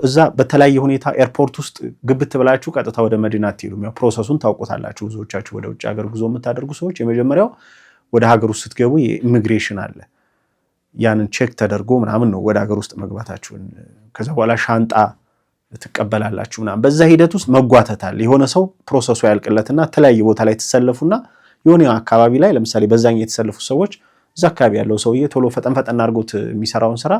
እዛ በተለያየ ሁኔታ ኤርፖርት ውስጥ ግብት ብላችሁ ቀጥታ ወደ መዲና አትሄዱም። ያው ፕሮሰሱን ታውቁታላችሁ ብዙዎቻችሁ ወደ ውጭ ሀገር ጉዞ የምታደርጉ ሰዎች። የመጀመሪያው ወደ ሀገር ውስጥ ስትገቡ የኢሚግሬሽን አለ። ያንን ቼክ ተደርጎ ምናምን ነው ወደ ሀገር ውስጥ መግባታችሁን። ከዛ በኋላ ሻንጣ ትቀበላላችሁ ምናምን። በዛ ሂደት ውስጥ መጓተታል። የሆነ ሰው ፕሮሰሱ ያልቅለትና ተለያየ ቦታ ላይ ተሰለፉና የሆነ አካባቢ ላይ ለምሳሌ በዛኛ የተሰለፉ ሰዎች እዛ አካባቢ ያለው ሰውዬ ቶሎ ፈጠን አድርጎት የሚሰራውን ስራ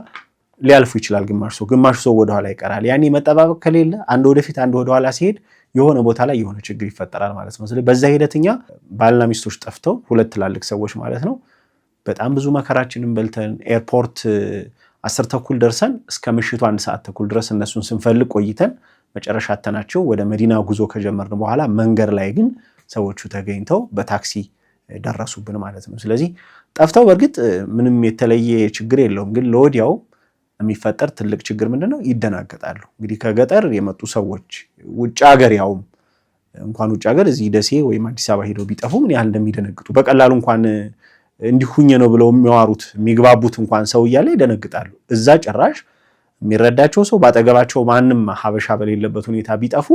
ሊያልፉ ይችላል። ግማሹ ሰው ወደኋላ ይቀራል። ያኔ መጠባበቅ ከሌለ አንድ ወደፊት አንድ ወደኋላ ሲሄድ የሆነ ቦታ ላይ የሆነ ችግር ይፈጠራል ማለት ነው። ስለዚህ በዛ ሂደትኛ ባልና ሚስቶች ጠፍተው 2 ትላልቅ ሰዎች ማለት ነው በጣም ብዙ መከራችንን በልተን ኤርፖርት 10 ተኩል ደርሰን እስከ ምሽቱ 1 ሰዓት ተኩል ድረስ እነሱን ስንፈልግ ቆይተን መጨረሻ አተናቸው ወደ መዲና ጉዞ ከጀመርን በኋላ መንገድ ላይ ግን ሰዎቹ ተገኝተው በታክሲ ደረሱብን ማለት ነው። ስለዚህ ጠፍተው በእርግጥ ምንም የተለየ ችግር የለውም። ግን ለወዲያው የሚፈጠር ትልቅ ችግር ምንድነው? ይደናገጣሉ። እንግዲህ ከገጠር የመጡ ሰዎች ውጭ ሀገር ያውም እንኳን ውጭ ሀገር እዚህ ደሴ ወይም አዲስ አበባ ሄደው ቢጠፉ ምን ያህል እንደሚደነግጡ በቀላሉ እንኳን እንዲሁኝ ነው ብለው የሚዋሩት የሚግባቡት እንኳን ሰው እያለ ይደነግጣሉ። እዛ ጭራሽ የሚረዳቸው ሰው ባጠገባቸው ማንም ሀበሻ በሌለበት ሁኔታ ቢጠፉ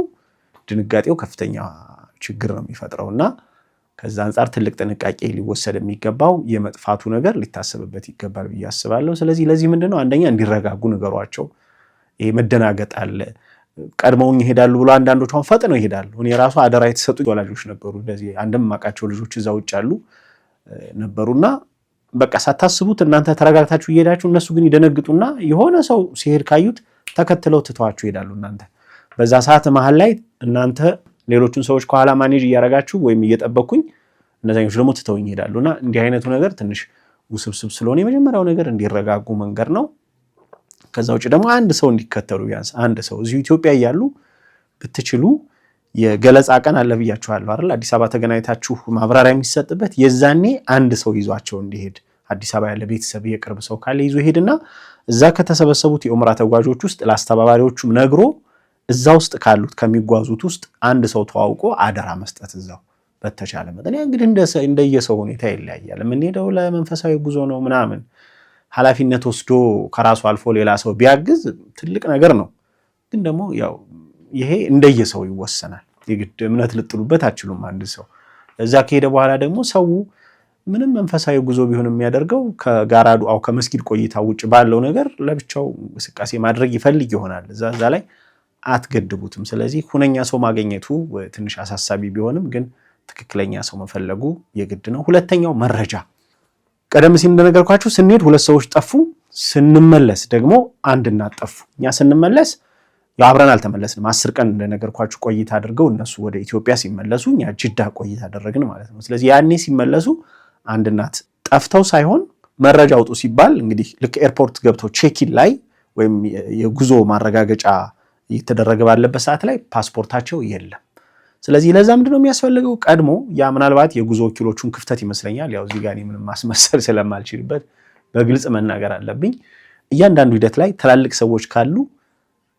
ድንጋጤው ከፍተኛ ችግር ነው የሚፈጥረውና ከዛ አንፃር ትልቅ ጥንቃቄ ሊወሰድ የሚገባው የመጥፋቱ ነገር ሊታሰብበት ይገባል ብዬ አስባለሁ። ስለዚህ ለዚህ ምንድነው አንደኛ እንዲረጋጉ ንገሯቸው። ይሄ መደናገጥ አለ። ቀድመውኝ ይሄዳሉ ብሎ አንዳንዶቹ አሁን ፈጥነው ይሄዳሉ። እኔ ራሱ አደራ የተሰጡ ወላጆች ነበሩ እንደዚህ አንድም ማቃቸው ልጆች እዛ ውጭ አሉ ነበሩና በቃ ሳታስቡት እናንተ ተረጋግታችሁ እየሄዳችሁ እነሱ ግን ይደነግጡና የሆነ ሰው ሲሄድ ካዩት ተከትለው ትተዋችሁ ይሄዳሉ። እናንተ በዛ ሰዓት መሃል ላይ እናንተ ሌሎቹን ሰዎች ከኋላ ማኔጅ እያረጋችሁ ወይም እየጠበቁኝ እነዛኞች ደግሞ ትተውኝ ይሄዳሉና እንዲህ አይነቱ ነገር ትንሽ ውስብስብ ስለሆነ የመጀመሪያው ነገር እንዲረጋጉ መንገር ነው። ከዛ ውጭ ደግሞ አንድ ሰው እንዲከተሉ ቢያንስ አንድ ሰው እዚሁ ኢትዮጵያ እያሉ ብትችሉ የገለጻ ቀን አለ ብያችኋለሁ አይደል? አዲስ አበባ ተገናኝታችሁ ማብራሪያ የሚሰጥበት የዛኔ አንድ ሰው ይዟቸው እንዲሄድ አዲስ አበባ ያለ ቤተሰብ የቅርብ ሰው ካለ ይዞ ይሄድና እዛ ከተሰበሰቡት የኡምራ ተጓዦች ውስጥ ለአስተባባሪዎቹም ነግሮ እዛ ውስጥ ካሉት ከሚጓዙት ውስጥ አንድ ሰው ተዋውቆ አደራ መስጠት እዛው በተቻለ መጠን። እንግዲህ እንደየሰው ሁኔታ ይለያያል። የምንሄደው ለመንፈሳዊ ጉዞ ነው ምናምን ኃላፊነት ወስዶ ከራሱ አልፎ ሌላ ሰው ቢያግዝ ትልቅ ነገር ነው። ግን ደግሞ ያው ይሄ እንደየሰው ይወሰናል። የግድ እምነት ልጥሉበት አትችሉም። አንድ ሰው እዛ ከሄደ በኋላ ደግሞ ሰው ምንም መንፈሳዊ ጉዞ ቢሆን የሚያደርገው ከጋራ ዱዓው ከመስጊድ ቆይታ ውጭ ባለው ነገር ለብቻው እንቅስቃሴ ማድረግ ይፈልግ ይሆናል። እዛ ላይ አትገድቡትም። ስለዚህ ሁነኛ ሰው ማግኘቱ ትንሽ አሳሳቢ ቢሆንም ግን ትክክለኛ ሰው መፈለጉ የግድ ነው። ሁለተኛው መረጃ። ቀደም ሲል እንደነገርኳችሁ ስንሄድ ሁለት ሰዎች ጠፉ፣ ስንመለስ ደግሞ አንድ እናት ጠፉ። እኛ ስንመለስ አብረን አልተመለስንም። 10 ቀን እንደነገርኳችሁ ቆይታ አድርገው እነሱ ወደ ኢትዮጵያ ሲመለሱ እኛ ጅዳ ቆይታ አደረግን ማለት ነው። ስለዚህ ያኔ ሲመለሱ አንድ እናት ጠፍተው ሳይሆን መረጃ አውጡ ሲባል እንግዲህ ልክ ኤርፖርት ገብተው ቼኪን ላይ ወይም የጉዞ ማረጋገጫ እየተደረገ ባለበት ሰዓት ላይ ፓስፖርታቸው የለም። ስለዚህ ለዛ ምንድነው የሚያስፈልገው? ቀድሞ ያ ምናልባት የጉዞ ወኪሎቹን ክፍተት ይመስለኛል። ያው እዚህ ጋር ምንም ማስመሰል ስለማልችልበት በግልጽ መናገር አለብኝ። እያንዳንዱ ሂደት ላይ ትላልቅ ሰዎች ካሉ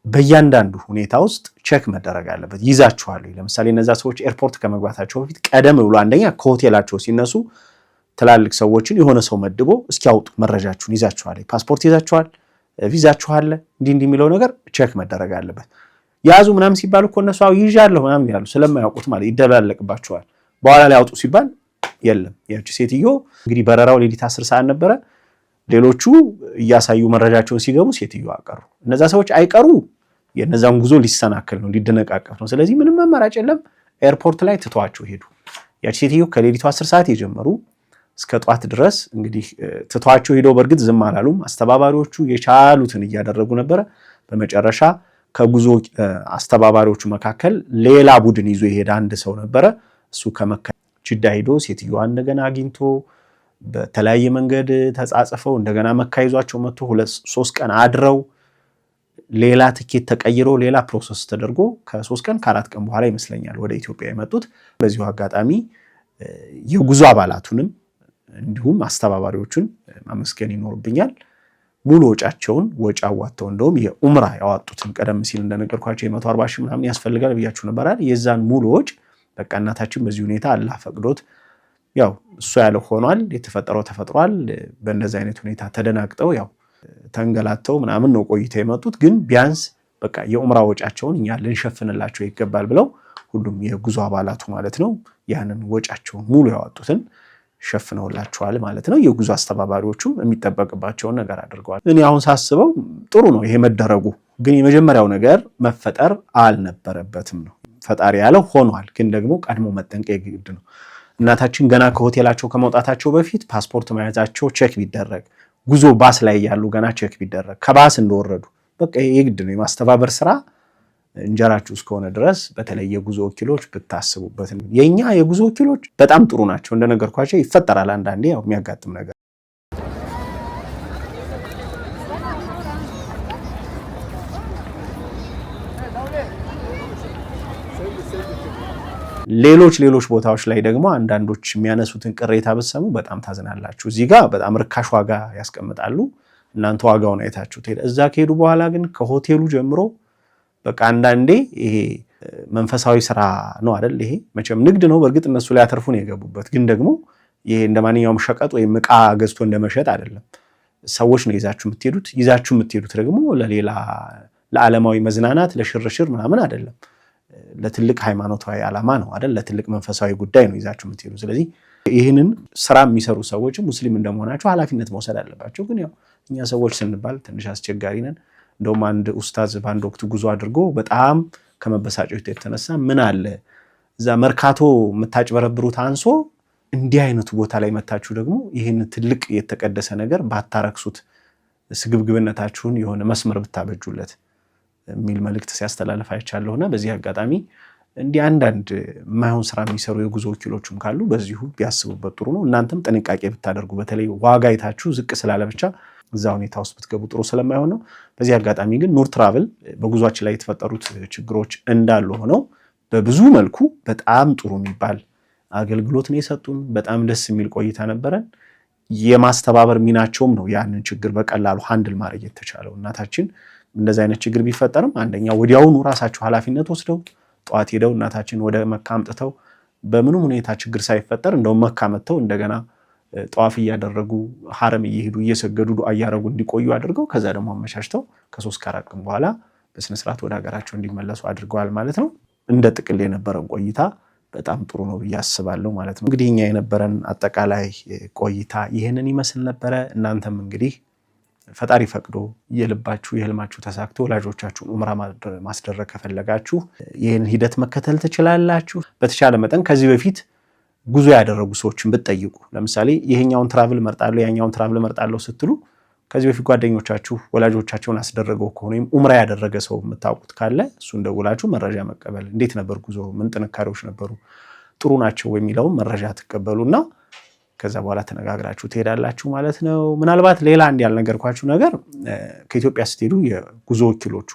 በእያንዳንዱ ሁኔታ ውስጥ ቼክ መደረግ አለበት። ይዛችኋል። ለምሳሌ እነዛ ሰዎች ኤርፖርት ከመግባታቸው በፊት ቀደም ብሎ አንደኛ ከሆቴላቸው ሲነሱ ትላልቅ ሰዎችን የሆነ ሰው መድቦ እስኪያውጡ መረጃችሁን ይዛችኋል፣ ፓስፖርት ይዛችኋል፣ ቪዛችኋል እንዲህ የሚለው ነገር ቼክ መደረግ አለበት። ያዙ ምናምን ሲባል እኮ እነሱ ይዣለሁ ምናምን ይላሉ ስለማያውቁት ማለት ይደባለቅባቸዋል። በኋላ ላይ አውጡ ሲባል የለም። ያቺ ሴትዮ እንግዲህ በረራው ሌሊት 10 ሰዓት ነበረ። ሌሎቹ እያሳዩ መረጃቸውን ሲገቡ ሴትዮ አቀሩ። እነዛ ሰዎች አይቀሩ የነዛን ጉዞ ሊሰናከል ነው፣ ሊደነቃቀፍ ነው። ስለዚህ ምንም አማራጭ የለም። ኤርፖርት ላይ ትተዋቸው ሄዱ። ያቺ ሴትዮ ከሌሊቱ 10 ሰዓት የጀመሩ እስከ ጧት ድረስ እንግዲህ ትተዋቸው ሄደው በእርግጥ ዝም አላሉም። አስተባባሪዎቹ የቻሉትን እያደረጉ ነበረ። በመጨረሻ ከጉዞ አስተባባሪዎቹ መካከል ሌላ ቡድን ይዞ የሄደ አንድ ሰው ነበረ። እሱ ከመካ ጅዳ ሄዶ ሴትዮዋን እንደገና አግኝቶ በተለያየ መንገድ ተጻጽፈው እንደገና መካ ይዟቸው መጥቶ 2-3 ቀን አድረው ሌላ ትኬት ተቀይሮ ሌላ ፕሮሰስ ተደርጎ ከ3 ቀን ከ4 ቀን በኋላ ይመስለኛል ወደ ኢትዮጵያ የመጡት። በዚሁ አጋጣሚ የጉዞ አባላቱንም እንዲሁም አስተባባሪዎቹን ማመስገን ይኖርብኛል። ሙሉ ወጫቸውን ወጪ አዋጥተው እንደውም የኡምራ ያዋጡትን ቀደም ሲል እንደነገርኳቸው የ140 ሺህ ምናምን ያስፈልጋል ብያችሁ ነበር አይደል? የዛን ሙሉ ወጪ በቃ እናታችን በዚህ ሁኔታ አላህ ፈቅዶት ያው እሱ ያለው ሆኗል። የተፈጠረው ተፈጥሯል። በእንደዚህ አይነት ሁኔታ ተደናግጠው ያው ተንገላተው ምናምን ነው ቆይተው የመጡት። ግን ቢያንስ በቃ የኡምራ ወጫቸውን እኛ ልንሸፍንላቸው ይገባል ብለው ሁሉም የጉዞ አባላቱ ማለት ነው ያንን ወጫቸውን ሙሉ ያዋጡትን ሸፍነውላቸዋል ማለት ነው። የጉዞ አስተባባሪዎቹም የሚጠበቅባቸውን ነገር አድርገዋል። እኔ አሁን ሳስበው ጥሩ ነው ይሄ መደረጉ። ግን የመጀመሪያው ነገር መፈጠር አልነበረበትም ነው። ፈጣሪ ያለው ሆኗል። ግን ደግሞ ቀድሞ መጠንቀቅ ግድ ነው። እናታችን ገና ከሆቴላቸው ከመውጣታቸው በፊት ፓስፖርት መያዛቸው ቼክ ቢደረግ፣ ጉዞ ባስ ላይ ያሉ ገና ቼክ ቢደረግ፣ ከባስ እንደወረዱ በቃ የግድ ነው። የማስተባበር ስራ እንጀራችሁ እስከሆነ ድረስ በተለይ የጉዞ ወኪሎች ብታስቡበት። የኛ የጉዞ ወኪሎች በጣም ጥሩ ናቸው። እንደነገርኳቸው ይፈጠራል አንዳንዴ ያው የሚያጋጥም ነገር። ሌሎች ቦታዎች ላይ ደግሞ አንዳንዶች የሚያነሱትን ቅሬታ ብትሰሙ በጣም ታዝናላችሁ። እዚህ ጋር በጣም ርካሽ ዋጋ ያስቀምጣሉ። እናንተ ዋጋውን አይታችሁ እዛ ከሄዱ በኋላ ግን ከሆቴሉ ጀምሮ በቃ አንዳንዴ ይሄ መንፈሳዊ ስራ ነው አይደል? ይሄ መቼም ንግድ ነው። በእርግጥ እነሱ ላይ አተርፉ ነው የገቡበት። ግን ደግሞ ይሄ እንደማንኛውም ሸቀጥ ወይም ዕቃ ገዝቶ እንደመሸጥ አይደለም። ሰዎች ነው ይዛችሁ የምትሄዱት ደግሞ ለሌላ ለዓለማዊ መዝናናት ለሽርሽር ምናምን አይደለም። ለትልቅ ሃይማኖታዊ ዓላማ ነው አይደል? ለትልቅ መንፈሳዊ ጉዳይ ነው ይዛችሁ የምትሄዱት። ስለዚህ ይህንን ስራ የሚሰሩ ሰዎች ሙስሊም እንደመሆናቸው ኃላፊነት መውሰድ አለባቸው። ግን ያው እኛ ሰዎች ስንባል ትንሽ አስቸጋሪ ነን። እንደውም አንድ ኡስታዝ ባንድ ወቅት ጉዞ አድርጎ በጣም ከመበሳጨቱ የተነሳ ምን አለ እዛ መርካቶ የምታጭበረብሩት አንሶ እንዲህ አይነቱ ቦታ ላይ መታችሁ ደግሞ ይሄን ትልቅ የተቀደሰ ነገር ባታረክሱት ስግብግብነታችሁን የሆነ መስመር ብታበጁለት የሚል መልእክት ሲያስተላልፍ አይቻለሁና በዚህ አጋጣሚ እንዲህ አንዳንድ ማይሆን ስራ የሚሰሩ የጉዞ ወኪሎችም ካሉ በዚሁ ቢያስቡበት ጥሩ ነው። እናንተም ጥንቃቄ ብታደርጉ በተለይ ዋጋ አይታችሁ ዝቅ ስላለ ብቻ እዛ ሁኔታ ውስጥ ብትገቡ ጥሩ ስለማይሆን ነው። በዚህ አጋጣሚ ግን ኑር ትራቭል በጉዟችን ላይ የተፈጠሩት ችግሮች እንዳሉ ሆነው በብዙ መልኩ በጣም ጥሩ የሚባል አገልግሎት ነው የሰጡን። በጣም ደስ የሚል ቆይታ ነበረን። የማስተባበር ሚናቸውም ነው ያንን ችግር በቀላሉ ሃንድል ማድረግ የተቻለው። እናታችን እንደዚህ አይነት ችግር ቢፈጠርም አንደኛ ወዲያውኑ ራሳቸው ኃላፊነት ወስደው ጧት ሄደው እናታችን ወደ መካ አምጥተው በምንም ሁኔታ ችግር ሳይፈጠር እንደውም መካ መጥተው እንደገና ጧፍ እያደረጉ ሐረም እየሄዱ እየሰገዱ ዱዓ እያደረጉ እንዲቆዩ አድርገው ከዛ ደግሞ አመቻችተው ከ3 ከ4 ቀን በኋላ በስነ ስርዓት ወደ ሀገራቸው እንዲመለሱ አድርገዋል ማለት ነው። እንደ ጥቅል የነበረን ቆይታ በጣም ጥሩ ነው ብዬ አስባለሁ ማለት ነው። እንግዲህ እኛ የነበረን አጠቃላይ ቆይታ ይሄንን ይመስል ነበረ። እናንተም እንግዲህ ፈጣሪ ፈቅዶ የልባችሁ የህልማችሁ ተሳክቶ ወላጆቻችሁን ኡምራ ማስደረግ ከፈለጋችሁ ይሄንን ሂደት መከተል ትችላላችሁ። በተቻለ መጠን ከዚህ በፊት ጉዞ ያደረጉ ሰዎችን ብትጠይቁ፣ ለምሳሌ ይሄኛውን ትራቭል መርጣለሁ ያኛውን ትራቭል መርጣለሁ ስትሉ ከዚህ በፊት ጓደኞቻችሁ ወላጆቻቸውን አስደረገው ከሆነ ወይም ኡምራ ያደረገ ሰው የምታውቁት ካለ እሱን ደውላችሁ መረጃ መቀበል፣ እንዴት ነበር ጉዞ፣ ምን ጥንካሬዎች ነበሩ፣ ጥሩ ናቸው የሚለውን መረጃ ትቀበሉና ከዛ በኋላ ተነጋግራችሁ ትሄዳላችሁ ማለት ነው። ምናልባት ሌላ አንድ ያልነገርኳችሁ ነገር ከኢትዮጵያ ስትሄዱ የጉዞ ወኪሎቹ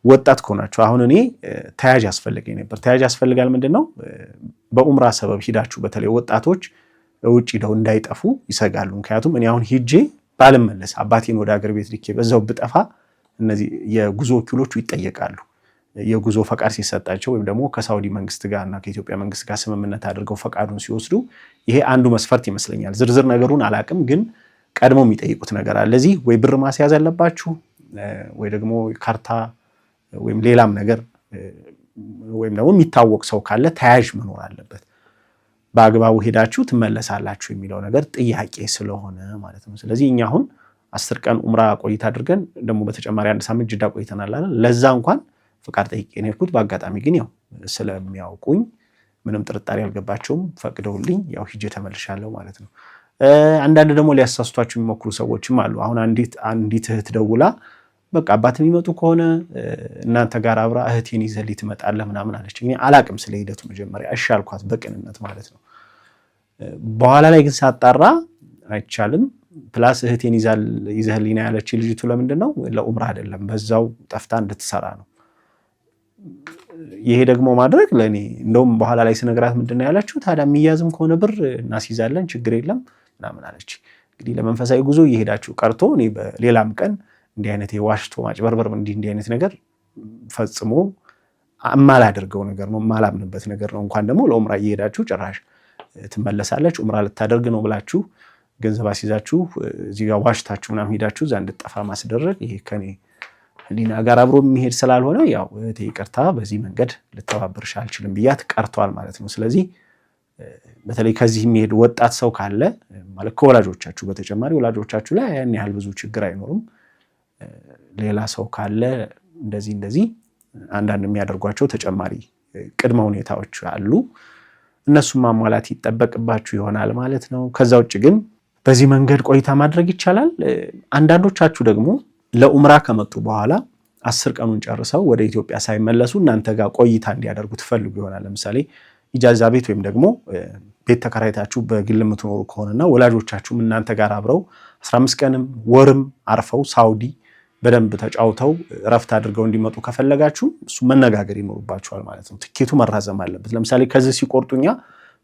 ወጣት ከሆናችሁ አሁን እኔ ተያዥ ያስፈልገኝ ነበር። ተያዥ ያስፈልጋል ምንድነው? በኡምራ ሰበብ ሂዳችሁ በተለይ ወጣቶች ውጭ ሄደው እንዳይጠፉ ይሰጋሉ። ምክንያቱም እኔ አሁን ሂጄ ባልመለስ አባቴን ወደ ሀገር ቤት ልኬ በዛው ብጠፋ እነዚህ የጉዞ ወኪሎቹ ይጠየቃሉ። የጉዞ ፈቃድ ሲሰጣቸው ወይም ደግሞ ከሳውዲ መንግስት ጋር እና ከኢትዮጵያ መንግስት ጋር ስምምነት አድርገው ፈቃዱን ሲወስዱ ይሄ አንዱ መስፈርት ይመስለኛል። ዝርዝር ነገሩን አላቅም፣ ግን ቀድሞ የሚጠይቁት ነገር አለ። ለዚህ ወይ ብር ማስያዝ አለባችሁ ወይ ደግሞ ካርታ ወይም ሌላም ነገር ወይም ደግሞ የሚታወቅ ሰው ካለ ተያዥ መኖር አለበት። በአግባቡ ሄዳችሁ ትመለሳላችሁ የሚለው ነገር ጥያቄ ስለሆነ ማለት ነው። ስለዚህ እኛ አሁን 10 ቀን ኡምራ ቆይታ አድርገን ደግሞ በተጨማሪ 1 ሳምንት ጅዳ ቆይተናል አይደል? ለዛ እንኳን ፍቃድ ጠይቄ ነው የሄድኩት። በአጋጣሚ ግን ያው ስለሚያውቁኝ ምንም ጥርጣሬ አልገባቸውም፣ ፈቅደውልኝ ያው ሂጄ ተመልሻለሁ ማለት ነው። አንዳንድ ደግሞ ሊያሳስቷችሁ የሚሞክሩ ሰዎችም አሉ። አሁን አንዲት እህት ደውላ በቃ አባት የሚመጡ ከሆነ እናንተ ጋር አብራ እህቴን ይዘልኝ ትመጣለህ ምናምን አለች። እኔ አላቅም ስለ ሂደቱ መጀመሪያ እሺ አልኳት በቅንነት ማለት ነው። በኋላ ላይ ግን ሳጣራ አይቻልም፣ ፕላስ እህቴን ይዘህልኝ ነው ያለች ልጅቱ። ለምንድን ነው? ለኡምራ አይደለም በዛው ጠፍታ እንድትሰራ ነው። ይሄ ደግሞ ማድረግ ለኔ እንደውም በኋላ ላይ ስነግራት ምንድነው ያለችው? ታዲያ የሚያዝም ከሆነ ብር እናስይዛለን ችግር የለም ምናምን አለች። እንግዲህ ለመንፈሳዊ ጉዞ እየሄዳችሁ ቀርቶ እኔ በሌላም ቀን እንዲህ አይነት የዋሽቶ ማጭበርበር እንዲህ አይነት ነገር ፈጽሞ የማላደርገው ነገር ነው፣ የማላምንበት ነገር ነው። እንኳን ደግሞ ለኡምራ እየሄዳችሁ ጭራሽ ትመለሳለች ኡምራ ልታደርግ ነው ብላችሁ ገንዘብ አስይዛችሁ እዚህ ጋር ዋሽታችሁ ምናምን ሄዳችሁ እዛ እንድትጠፋ ማስደረግ ይሄ ከኔ ህሊና ጋር አብሮ የሚሄድ ስላልሆነ ያው እህቴ ይቅርታ በዚህ መንገድ ልተባበርሽ አልችልም ብያት ቀርቷል ማለት ነው። ስለዚህ በተለይ ከዚህ የሚሄድ ወጣት ሰው ካለ ማለት ከወላጆቻችሁ በተጨማሪ ወላጆቻችሁ ላይ ያን ያህል ብዙ ችግር አይኖርም። ሌላ ሰው ካለ እንደዚህ አንዳንድ የሚያደርጓቸው ተጨማሪ ቅድመ ሁኔታዎች አሉ፣ እነሱም ማሟላት ይጠበቅባችሁ ይሆናል ማለት ነው። ከዛ ውጭ ግን በዚህ መንገድ ቆይታ ማድረግ ይቻላል። አንዳንዶቻችሁ ደግሞ ለኡምራ ከመጡ በኋላ 10 ቀኑን ጨርሰው ወደ ኢትዮጵያ ሳይመለሱ እናንተ ጋር ቆይታ እንዲያደርጉ ትፈልጉ ይሆናል። ለምሳሌ ኢጃዛ ቤት ወይም ደግሞ ቤት ተከራይታችሁ በግል የምትኖሩ ከሆነና ወላጆቻችሁም እናንተ ጋር አብረው 15 ቀንም ወርም አርፈው ሳውዲ በደንብ ተጫውተው ረፍት አድርገው እንዲመጡ ከፈለጋችሁ እሱ መነጋገር ይኖርባችኋል ማለት ነው። ትኬቱ መራዘም አለበት። ለምሳሌ ከዚህ ሲቆርጡኛ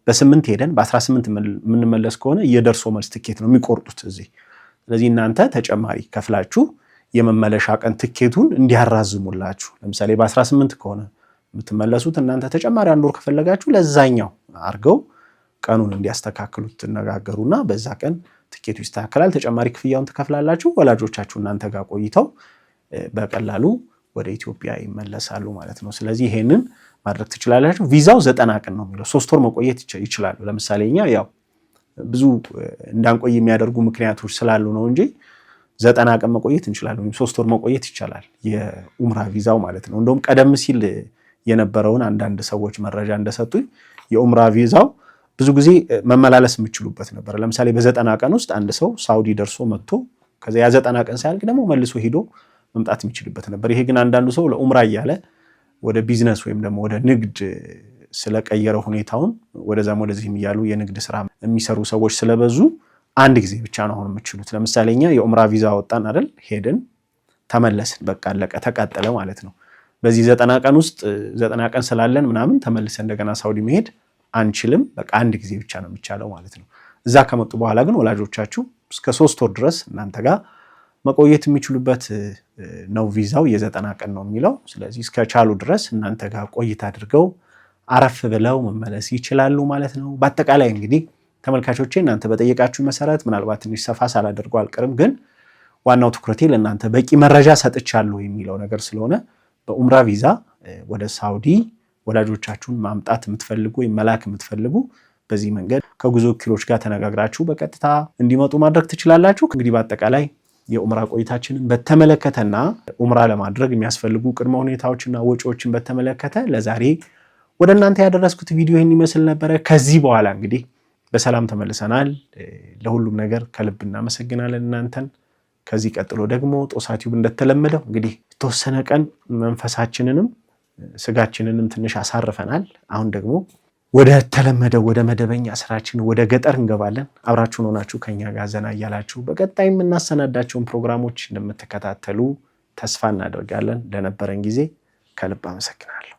በ8 ሄደን በ18 የምንመለስ ከሆነ የደርሶ መልስ ትኬት ነው የሚቆርጡት እዚህ። ስለዚህ እናንተ ተጨማሪ ከፍላችሁ የመመለሻ ቀን ትኬቱን እንዲያራዝሙላችሁ፣ ለምሳሌ በ18 ከሆነ የምትመለሱት እናንተ ተጨማሪ 1 ወር ከፈለጋችሁ ለዛኛው አርገው ቀኑን እንዲያስተካክሉት ትነጋገሩና በዛ ቀን ትኬቱ ይስተካከላል። ተጨማሪ ክፍያውን ትከፍላላችሁ። ወላጆቻችሁ እናንተ ጋር ቆይተው በቀላሉ ወደ ኢትዮጵያ ይመለሳሉ ማለት ነው። ስለዚህ ይሄንን ማድረግ ትችላላችሁ። ቪዛው 90 ቀን ነው የሚለው፣ 3 ወር መቆየት ይችላሉ። ለምሳሌ እኛ ያው ብዙ እንዳንቆይ የሚያደርጉ ምክንያቶች ስላሉ ነው እንጂ 90 ቀን መቆየት እንችላለን ወይም 3 ወር መቆየት ይቻላል የኡምራ ቪዛው ማለት ነው። እንደውም ቀደም ሲል የነበረውን አንዳንድ ሰዎች መረጃ እንደሰጡኝ የኡምራ ቪዛው ብዙ ጊዜ መመላለስ የምትችሉበት ነበር። ለምሳሌ በ90 ቀን ውስጥ አንድ ሰው ሳውዲ ደርሶ መጥቶ ከዛ ያ 90 ቀን ሳያልቅ ደግሞ መልሶ ሄዶ መምጣት የሚችልበት ነበር። ይሄ ግን አንዳንዱ ሰው ለኡምራ እያለ ወደ ቢዝነስ ወይም ደግሞ ወደ ንግድ ስለቀየረው ሁኔታውን ወደዛም ወደዚህም እያሉ የንግድ ስራ የሚሰሩ ሰዎች ስለበዙ አንድ ጊዜ ብቻ ነው አሁን የምትችሉት። ለምሳሌ እኛ የኡምራ ቪዛ ወጣን አይደል፣ ሄድን ተመለስን፣ በቃ አለቀ ተቃጠለ ማለት ነው። በዚህ 90 ቀን ውስጥ 90 ቀን ስላለን ምናምን ተመልሰን እንደገና ሳውዲ መሄድ አንችልም። በቃ አንድ ጊዜ ብቻ ነው የሚቻለው ማለት ነው። እዛ ከመጡ በኋላ ግን ወላጆቻችሁ እስከ 3 ወር ድረስ እናንተ ጋር መቆየት የሚችሉበት ነው። ቪዛው የ90 ቀን ነው የሚለው። ስለዚህ እስከቻሉ ድረስ እናንተ ጋር ቆይታ አድርገው አረፍ ብለው መመለስ ይችላሉ ማለት ነው። በአጠቃላይ እንግዲህ ተመልካቾቼ እናንተ በጠየቃችሁ መሰረት ምናልባት ትንሽ ሰፋ ሳላደርገው አልቀርም፣ ግን ዋናው ትኩረቴ ለእናንተ በቂ መረጃ ሰጥቻለሁ የሚለው ነገር ስለሆነ በኡምራ ቪዛ ወደ ሳውዲ ወላጆቻችሁን ማምጣት የምትፈልጉ ወይም መላክ የምትፈልጉ በዚህ መንገድ ከጉዞ ወኪሎች ጋር ተነጋግራችሁ በቀጥታ እንዲመጡ ማድረግ ትችላላችሁ። እንግዲህ በአጠቃላይ የኡምራ ቆይታችንን በተመለከተና ኡምራ ለማድረግ የሚያስፈልጉ ቅድመ ሁኔታዎችና ወጪዎችን በተመለከተ ለዛሬ ወደ እናንተ ያደረስኩት ቪዲዮ ይህን ይመስል ነበረ። ከዚህ በኋላ እንግዲህ በሰላም ተመልሰናል። ለሁሉም ነገር ከልብ እናመሰግናለን እናንተን። ከዚህ ቀጥሎ ደግሞ ጦሳ ቲዩብ እንደተለመደው እንግዲህ የተወሰነ ቀን መንፈሳችንንም ስጋችንንም ትንሽ አሳርፈናል። አሁን ደግሞ ወደ ተለመደው ወደ መደበኛ ስራችን ወደ ገጠር እንገባለን። አብራችሁን ሆናችሁ ከኛ ጋር ዘና እያላችሁ በቀጣይ የምናሰናዳቸውን ፕሮግራሞች እንደምትከታተሉ ተስፋ እናደርጋለን። ለነበረን ጊዜ ከልብ አመሰግናለሁ።